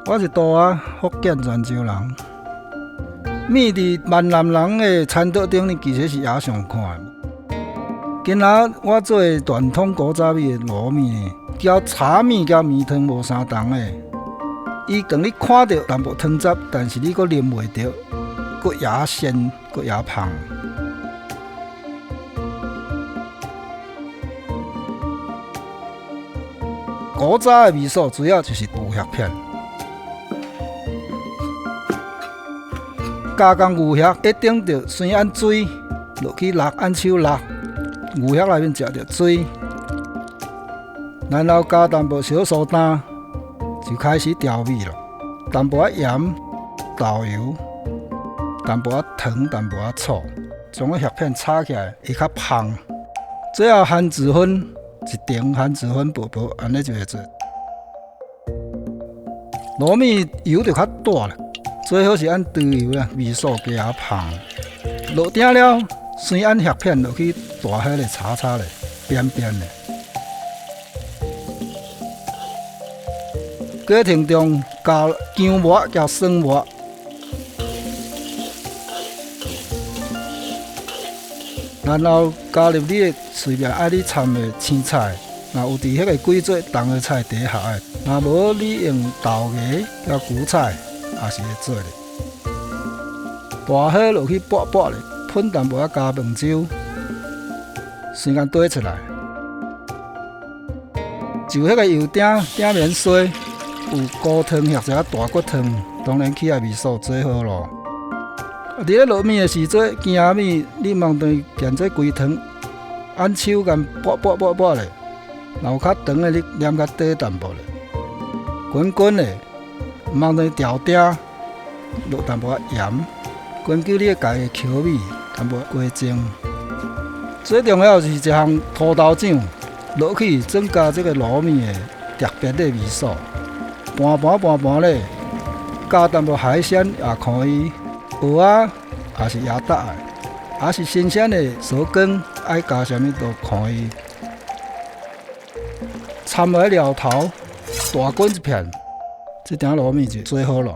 我是大啊，福建泉州人。面伫闽南人的餐桌顶呢，其实是也上看的。今仔我做传统古早味的糯米呢，交茶米交面汤无相同的。伊当你看到淡薄汤汁，但是你阁啉袂到，阁也鲜，阁也香。古早的味素主要就是牛血片。加工牛血一定要先按水落去辣，按手辣，牛血内面食着水，然后加淡薄小苏打，就开始调味了。淡薄盐、豆油，淡薄糖，淡薄醋，将个血片炒起来会较香。最后番薯粉一丁，番薯粉薄薄，安尼就会做。糯米油就较大了。最好是按猪油啦，味素加较香。落鼎了，先按血片落去大火咧炒炒咧，边边咧。过程中加姜末、加蒜末，然后加入你的随便爱你掺的青菜。若有伫迄个几做同个菜底下的，若无你用豆芽、加韭菜。也是会做的，大火落去爆爆咧，喷淡薄加饭酒，时间堆出来，就迄个油鼎面水，有高汤或者大骨汤，当然起来味素最好咯。伫咧糯米的时阵，羹仔米你茫当建做规汤，按手干爆咧，然后较长的你黏较短淡薄咧，滚滚的。茫当调鼎，落淡薄盐，根据你家己的口味，淡薄花精。最重要是一项土豆酱，落去增加这个糯米的特别的味素。拌咧，加淡薄海鲜也可以，蚵仔也是野搭的，也是新鲜的笋羹，爱加什么都可以。掺落料头，大滚一片。这鼎糯米就最好了。